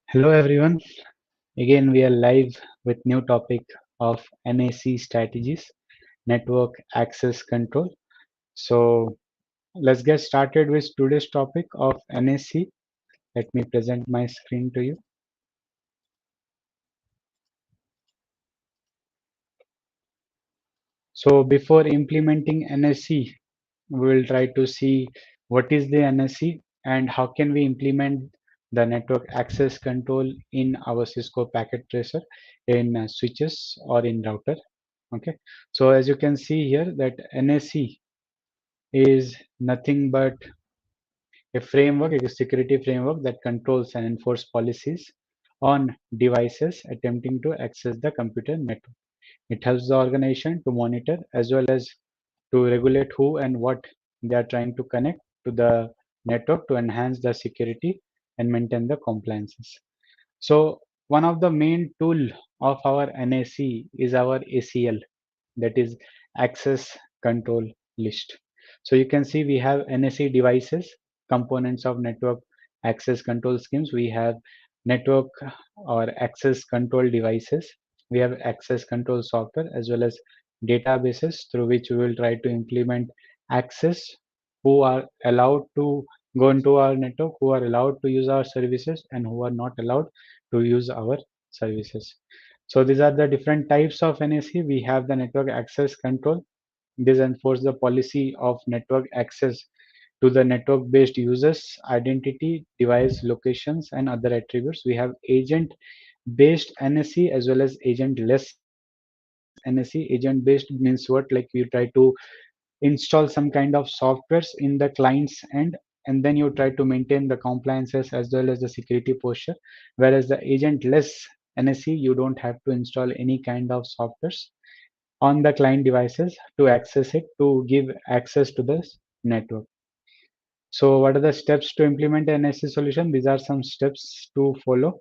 Hello everyone. Again we are live with new topic of NAC strategies, network access control. So let's get started with today's topic of NAC. Let me present my screen to you. So before implementing NAC, we will try to see what is the NAC and how can we implement the network access control in our Cisco packet tracer in switches or in router. Okay, so as you can see here that NAC is nothing but a framework, a security framework that controls and enforces policies on devices attempting to access the computer network. It helps the organization to monitor as well as to regulate who and what they are trying to connect to the network to enhance the security and maintain the compliances. So one of the main tool of our NAC is our ACL, that is access control list. So you can see we have NAC devices, components of network access control schemes. We have network or access control devices. We have access control software as well as databases through which we will try to implement access, who are allowed to go into our network, who are allowed to use our services and who are not allowed to use our services. So these are the different types of NAC. We have the network access control. This enforces the policy of network access to the network-based users, identity, device locations, and other attributes. We have agent-based NAC as well as agent-less NAC. Agent-based means what? Like you try to install some kind of softwares in the client's end, and then you try to maintain the compliances as well as the security posture. Whereas the agent-less NAC, you don't have to install any kind of softwares on the client devices to access it, to give access to the network. So what are the steps to implement an NAC solution? These are some steps to follow.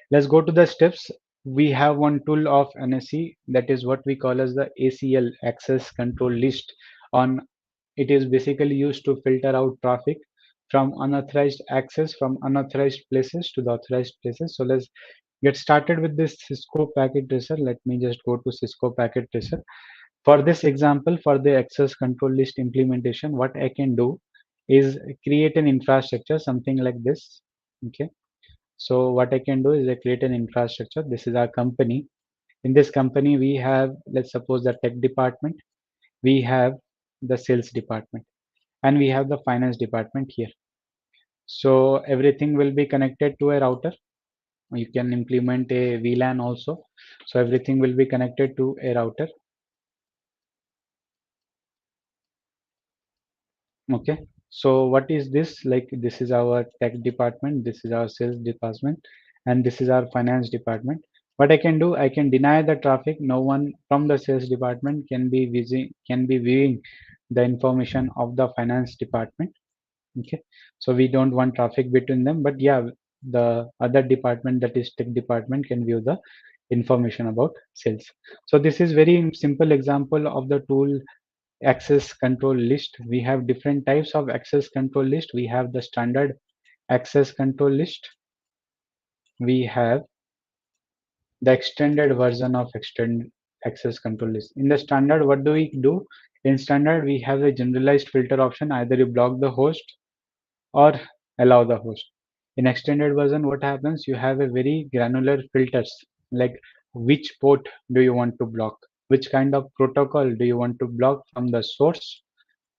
Let's go to the steps. We have one tool of NAC, that is what we call as the ACL, access control list. On it is basically used to filter out traffic from unauthorized access from unauthorized places to the authorized places. So let's get started with this Cisco packet tracer. Let me just go to Cisco packet tracer. For this example, for the access control list implementation, what I can do is create an infrastructure, something like this. Okay. So what I can do is I create an infrastructure. This is our company. In this company, we have, let's suppose, the tech department, we have the sales department, and we have the finance department here. So everything will be connected to a router. You can implement a VLAN also. So everything will be connected to a router. Okay. So what is this? Like this is our tech department, this is our sales department, and this is our finance department. What I can do, I can deny the traffic. No one from the sales department can be viewing the information of the finance department. Okay. So we don't want traffic between them, but yeah, the other department, that is tech department, can view the information about sales. So this is very simple example of the tool access control list. We have different types of access control list. We have the standard access control list. We have the extended version of extended access control list. In the standard, what do we do? In standard, we have a generalized filter option. Either you block the host or allow the host. In extended version, what happens? You have a very granular filters, like which port do you want to block, which kind of protocol do you want to block from the source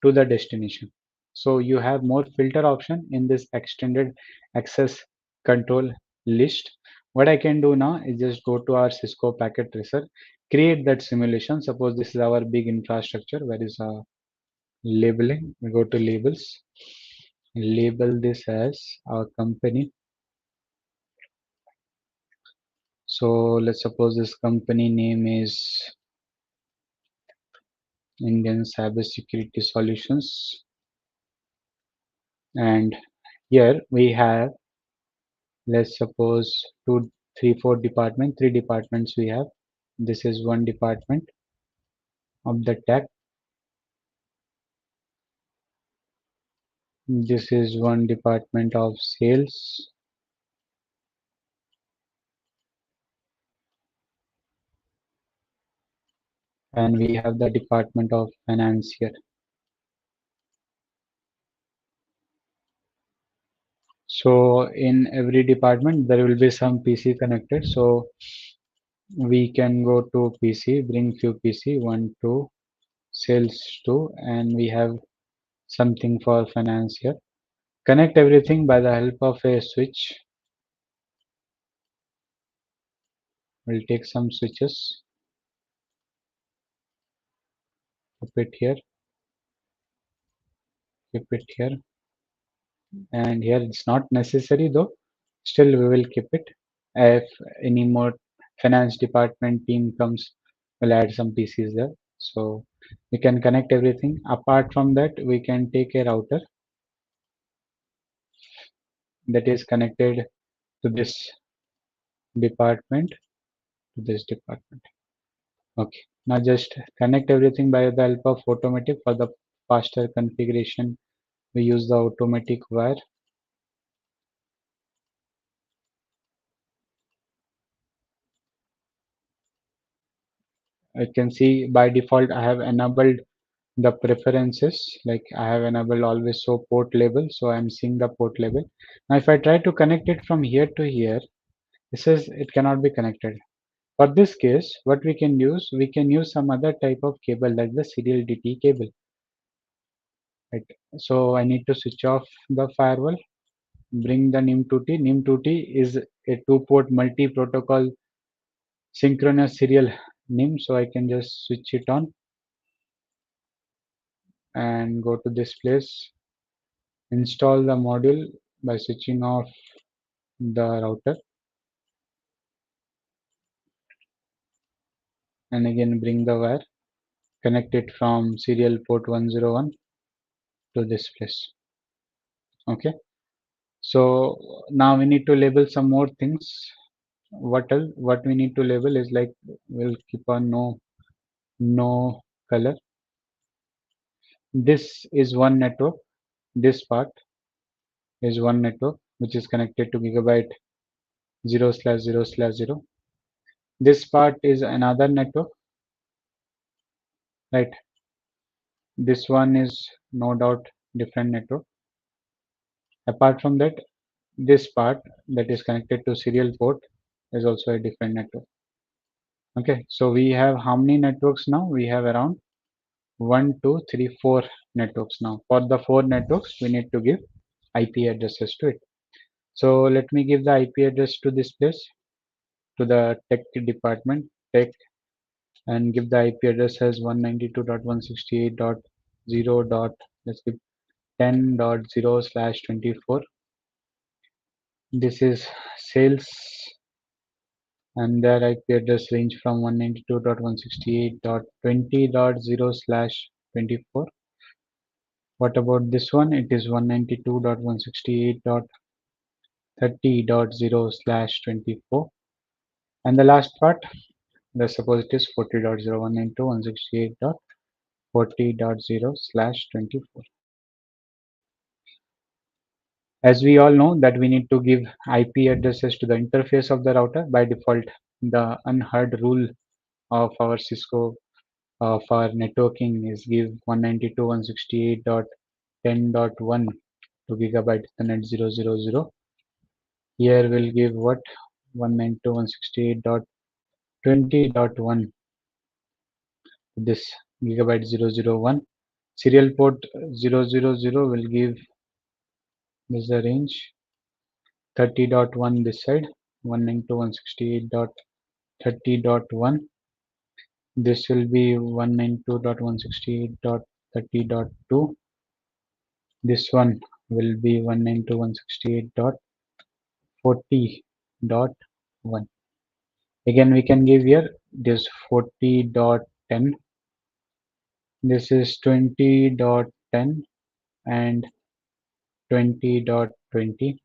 to the destination. So you have more filter option in this extended access control list. What I can do now is just go to our Cisco packet tracer, create that simulation. Suppose this is our big infrastructure. Where is our labeling? We go to labels, label this as our company. So let's suppose this company name is Indian Cybersecurity Solutions, and here we have, let's suppose, two, three, four department, three departments we have. This is one department of the tech. This is one department of sales. and we have the Department of Finance here. So in every department there will be some PC connected. So we can go to PC, bring few PC, 1, 2, sales 2, and we have something for finance here. Connect everything by the help of a switch. We'll take some switches, keep it here, keep it here, and here it's not necessary though. Still, we will keep it. If any more finance department team comes, we'll add some PCs there. So we can connect everything. Apart from that, we can take a router that is connected to this department, to this department. Okay. Now just connect everything by the help of automatic. For the faster configuration, we use the automatic wire. I can see by default I have enabled the preferences, like I have enabled always show port label, so I'm seeing the port label. Now if I try to connect it from here to here, it says it cannot be connected. For this case, what we can use some other type of cable like the serial DT cable, right? So I need to switch off the firewall, bring the NIM2T. NIM2T is a two-port multi-protocol synchronous serial NIM, so I can just switch it on and go to this place, install the module by switching off the router, and again bring the wire, connect it from serial port 101 to this place. Okay, so now we need to label some more things. What else? What we need to label is like, we'll keep on no color. This is one network. This part is one network which is connected to gigabyte 0/0/0. This part is another network, right? This one is no doubt different network. Apart from that, this part that is connected to serial port is also a different network. Okay, so we have how many networks now? We have around 1, 2, 3, 4 networks now. For the 4 networks, we need to give IP addresses to it. So let me give the IP address to this place, to the tech department, tech, and give the IP address as 192.168.0. Let's give 10.0/24. This is sales, and their IP address range from 192.168.20.0/24. What about this one? It is 192.168.30.0/24. And the last part, let's suppose it is 40.0.192.168.40.0/24. As we all know that we need to give IP addresses to the interface of the router. By default, the unheard rule of our Cisco for networking is give 192.168.10.1 to gigabyte Ethernet 000. Here we'll give what? 192.168.20.1 this gigabyte 001. Serial port 000 will give this the range 30.1 this side, 192.168.30.1. This will be 192.168.30.2. This one will be 192.168.40.1. Again, we can give here this 40.10. This is 20.10 and 20.20.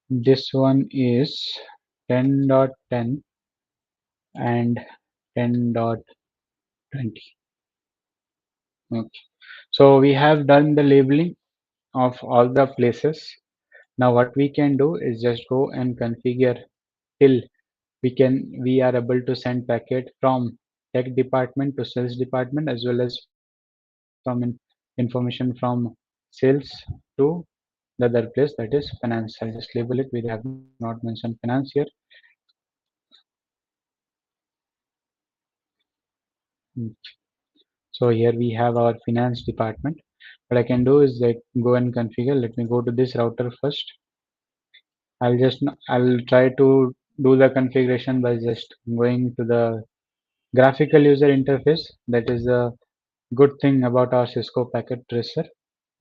This one is 10.10 and 10.20. Okay. So we have done the labeling of all the places. Now what we can do is just go and configure till we are able to send packet from tech department to sales department, as well as from information from sales to the other place, that is finance. I'll just label it. We have not mentioned finance here. Mm. So here we have our finance department. What I can do is like go and configure. Let me go to this router first. I'll try to do the configuration by just going to the graphical user interface. That is the good thing about our Cisco packet tracer.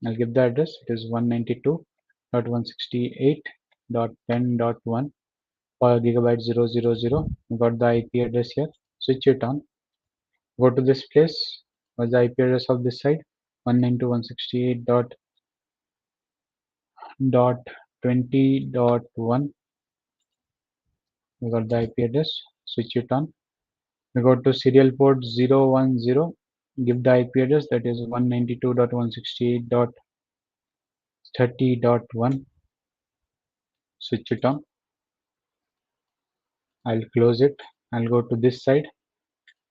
I'll give the address. It is 192.168.10.1 for gigabyte 000. You got the IP address here. Switch it on. Go to this place. What's the IP address of this side? 192.168.20.1. We got the IP address. Switch it on. We go to serial port 010. Give the IP address, that is 192.168.30.1. Switch it on. I'll close it. I'll go to this side.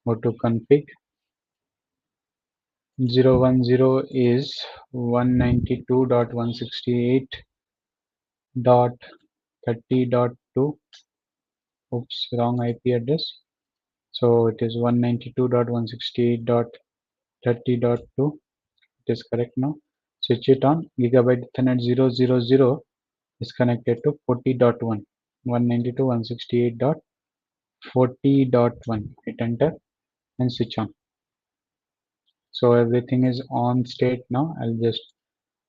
Go to config. 010 is 192.168.30.2. Oops, wrong IP address. So it is 192.168.30.2. It is correct now. Switch it on. Gigabyte Ethernet 000 is connected to 40.1. 192.168.40.1. Hit enter and switch on. So everything is on state now. I'll just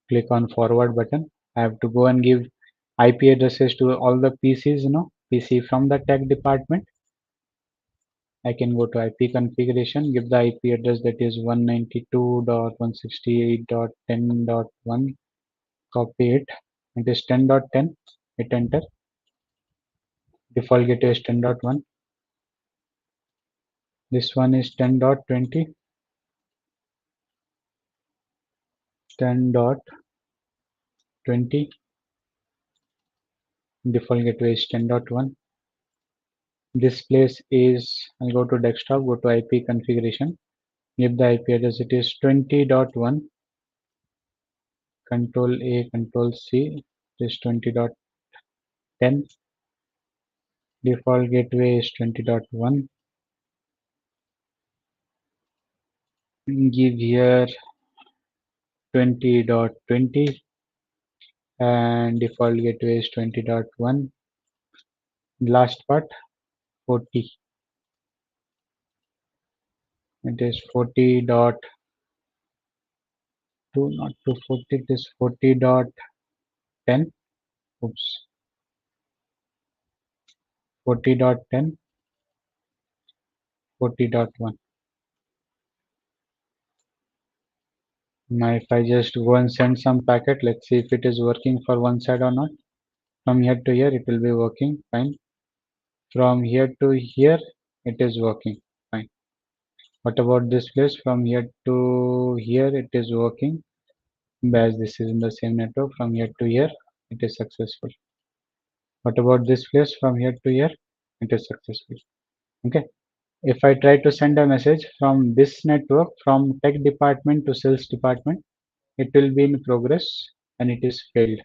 click on forward button. I have to go and give IP addresses to all the PCs, PC from the tech department. I can go to IP configuration, give the IP address, that is 192.168.10.1. Copy it. It is 10.10. Hit enter. Default gateway is 10.1. This one is 10.20. 10.20. Default gateway is 10.1. This place is, I'll go to desktop, go to IP configuration, give the IP address, it is 20.1. Control A, Control C, it is 20.10. Default gateway is 20.1. Give here 20.20 and default gateway is 20.1. Last part 40. It is 40.2, not 240, it is 40.10. Oops. 40.10, 40.1. Now if I just go and send some packet, let's see if it is working for one side or not. From here to here it will be working fine. From here to here it is working fine. What about this place? From here to here it is working. As this is in the same network, from here to here it is successful. What about this place? From here to here it is successful. Okay. If I try to send a message from this network from tech department to sales department, it will be in progress and it is failed.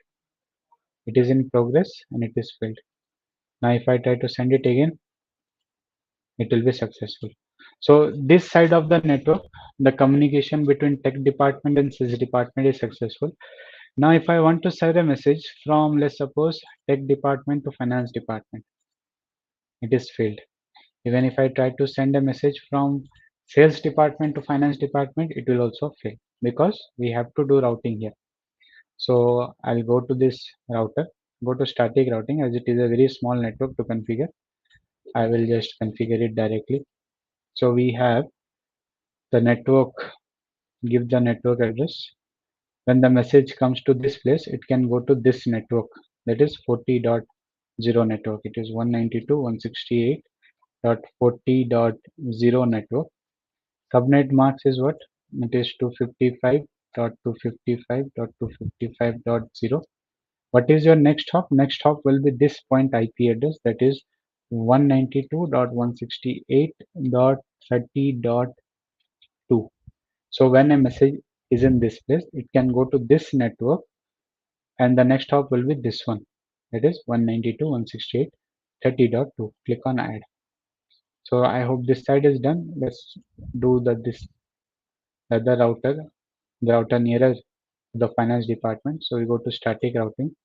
It is in progress and it is failed. Now if I try to send it again, it will be successful. So this side of the network, the communication between tech department and sales department is successful. Now if I want to send a message from, let's suppose, tech department to finance department, it is failed. Even if I try to send a message from sales department to finance department, it will also fail because we have to do routing here. So I'll go to this router, go to static routing, as it is a very small network to configure. I will just configure it directly. So we have the network, give the network address. When the message comes to this place, it can go to this network, that is 40.0 network. It is 192.168.40.0 network. Subnet marks is what? It is 255.255.255.0. What is your next hop? Next hop will be this point IP address, that is 192.168.30.2. So when a message is in this place, it can go to this network, and the next hop will be this one. That is 192.168.30.2. Click on add. So I hope this side is done. Let's do the other router, the router nearer to the finance department. So we go to static routing,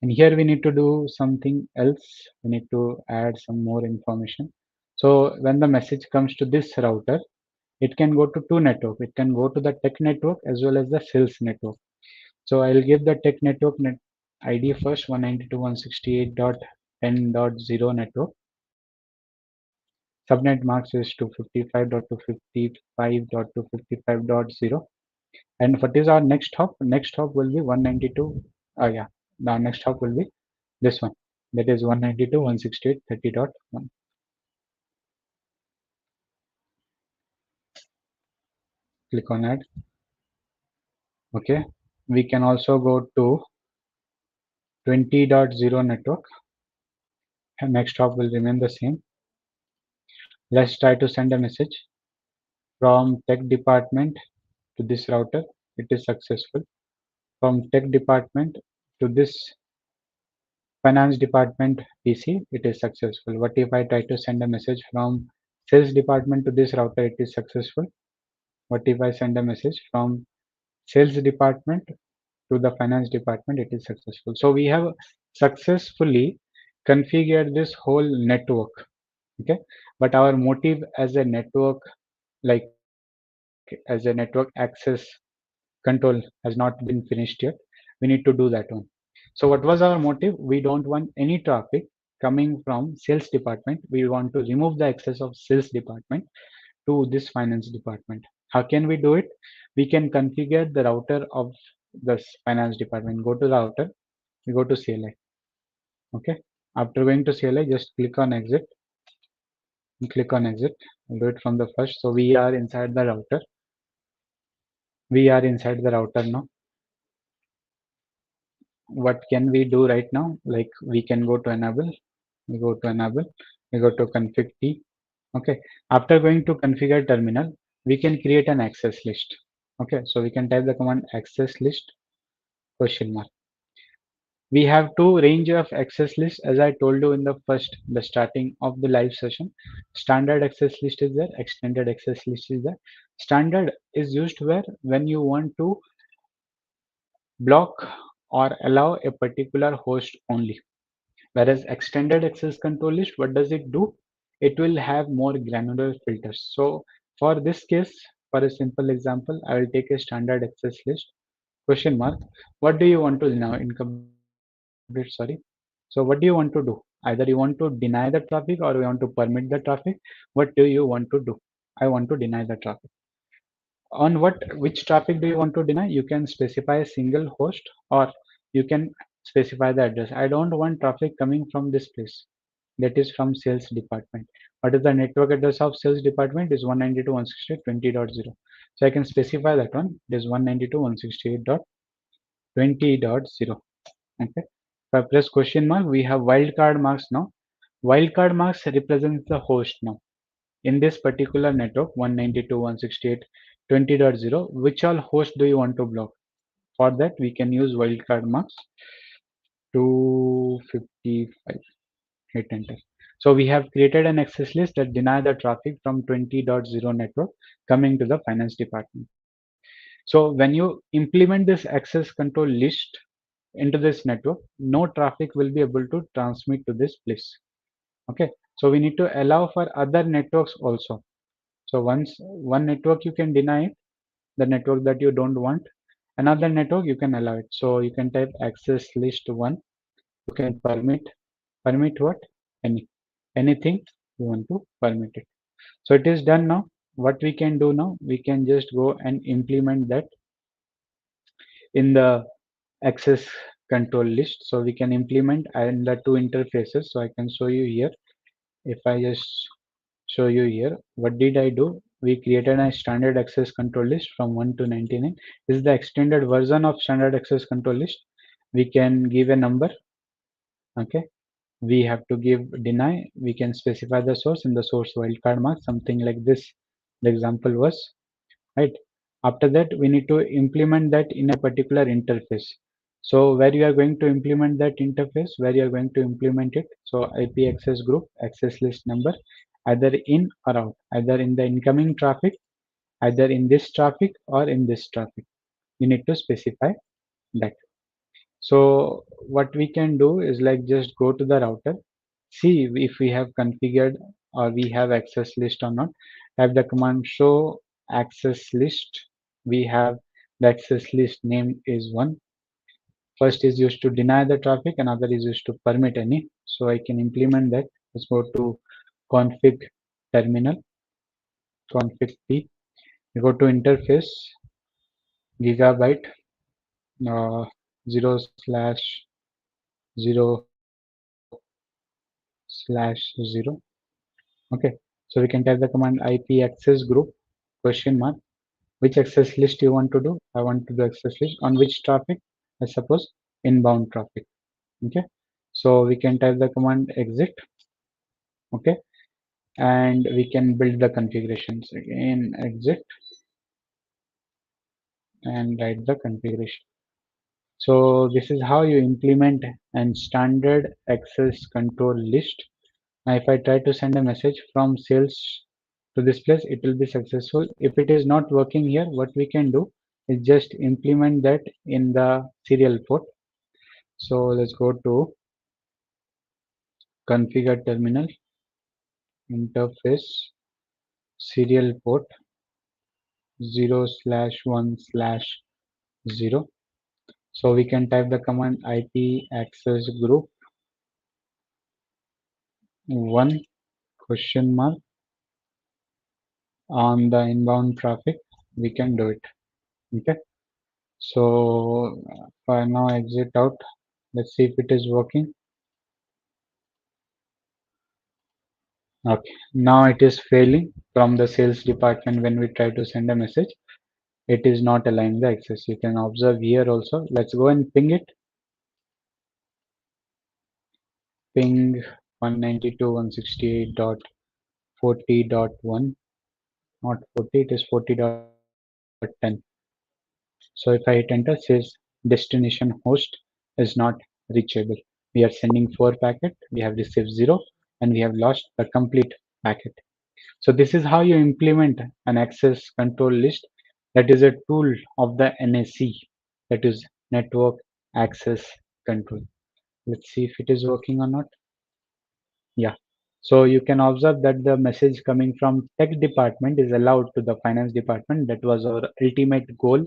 and here we need to do something else. We need to add some more information. So when the message comes to this router, it can go to two network. It can go to the tech network as well as the sales network. So I'll give the tech network ID first, 192.168.10.0 network. Subnet marks is 255.255.255.0. And what is our next hop? Next hop will be 192. Yeah, the next hop will be this one. That is 192.168.30.1. Click on add. Okay. We can also go to 20.0 network. And next hop will remain the same. Let's try to send a message from tech department to this router. It is successful. From tech department to this finance department PC, it is successful. What if I try to send a message from sales department to this router? It is successful. What if I send a message from sales department to the finance department? It is successful. So we have successfully configured this whole network. Okay, but our motive as a network, like as a network access control, has not been finished yet. We need to do that one. So what was our motive? We don't want any traffic coming from sales department. We want to remove the access of sales department to this finance department. How can we do it? We can configure the router of this finance department. Go to the router, we go to CLI. Okay. After going to CLI, just click on exit. Click on exit. I'll do it from the first. So we are inside the router. We are inside the router now. What can we do right now? Like we can go to enable. We go to enable. We go to config T. Okay. After going to configure terminal, we can create an access list. Okay. So we can type the command access list question mark. We have two range of access lists, as I told you in the starting of the live session. Standard access list is there, extended access list is there. Standard is used where when you want to block or allow a particular host only. Whereas extended access control list, what does it do? It will have more granular filters. So for this case, for a simple example, I will take a standard access list question mark. What do you want to now incomplete? Sorry. So what do you want to do? Either you want to deny the traffic or you want to permit the traffic. What do you want to do? I want to deny the traffic. On which traffic do you want to deny? You can specify a single host or you can specify the address. I don't want traffic coming from this place. That is from sales department. What is the network address of sales department? Is 192.168.20.0. So I can specify that one. It is 192.168.20.0. Okay. If I press question mark, we have wildcard marks now. Wildcard marks represents the host now. In this particular network 192.168.20.0, which all host do you want to block? For that we can use wildcard marks 255. Hit enter. So we have created an access list that deny the traffic from 20.0 network coming to the finance department. So when you implement this access control list into this network, no traffic will be able to transmit to this place. Okay, so we need to allow for other networks also. So once one network you can deny it, the network that you don't want, another network you can allow it. So you can type access list 1. You can permit what? Anything you want to permit it. So it is done now. What we can do now, we can just go and implement that in the access control list. So we can implement in the two interfaces. So I can show you here. If I just show you here, what did I do? We created a standard access control list from 1 to 99. This is the extended version of standard access control list. We can give a number. Okay, we have to give deny. We can specify the source in the source wildcard mark, something like this. The example was, right? After that, we need to implement that in a particular interface. So where you are going to implement that interface, where you are going to implement it. So IP access group, access list number, either in or out, either in the incoming traffic, either in this traffic or in this traffic. You need to specify that. So what we can do is like just go to the router, see if we have configured or we have access list or not. Type the command show access list. We have the access list name is one. First is used to deny the traffic, another is used to permit any. So I can implement that. Let's go to config terminal, config p. We go to interface, gigabyte, 0/0/0. Okay, so we can type the command IP access group question mark. Which access list you want to do? I want to do access list on which traffic? I suppose inbound traffic. Okay, so we can type the command exit. Okay, and we can build the configurations again. Exit and write the configuration. So this is how you implement an standard access control list. Now if I try to send a message from sales to this place, it will be successful. If it is not working here, what we can do is just implement that in the serial port. So let's go to configure terminal, interface, serial port 0/1/0. So we can type the command IP access group 1 question mark on the inbound traffic. We can do it. Okay. So for now exit out. Let's see if it is working. Okay. Now it is failing from the sales department when we try to send a message. It is not allowing the access. You can observe here also. Let's go and ping it. Ping 192.168.40.1. Not 40, it is 40.10. So if I hit enter, says destination host is not reachable. We are sending 4 packet, we have received 0, and we have lost the complete packet. So this is how you implement an access control list. That is a tool of the NAC, that is network access control. Let's see if it is working or not. Yeah. So you can observe that the message coming from tech department is allowed to the finance department. That was our ultimate goal,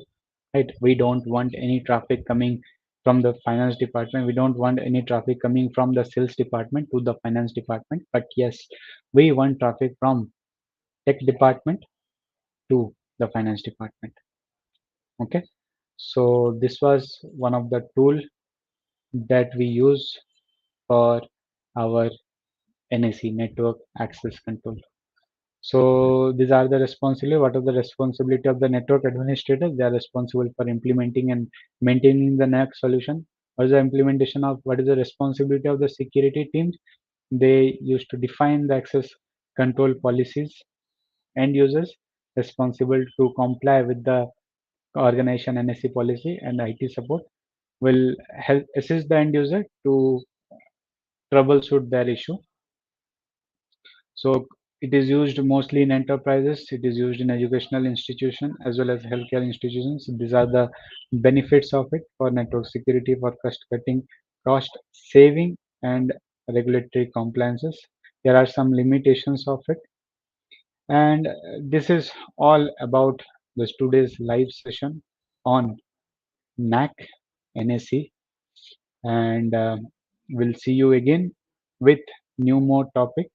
right? We don't want any traffic coming from the finance department. We don't want any traffic coming from the sales department to the finance department. But yes, we want traffic from tech department to the finance department. Okay. So this was one of the tool that we use for our NAC, network access control. So these are the responsibility. What are the responsibility of the network administrators? They are responsible for implementing and maintaining the NAC solution. What is the implementation of? What is the responsibility of the security teams? They used to define the access control policies. End users responsible to comply with the organization NSC policy, and IT support will help assist the end user to troubleshoot their issue. So it is used mostly in enterprises. It is used in educational institutions as well as healthcare institutions. These are the benefits of it for network security, for cost cutting, cost saving, and regulatory compliances. There are some limitations of it, and this is all about this today's live session on NAC, NAC, and we'll see you again with new more topic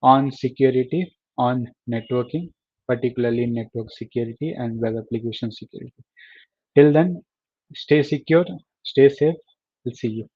on security, on networking, particularly network security and web application security. Till then, stay secure, stay safe. We'll see you.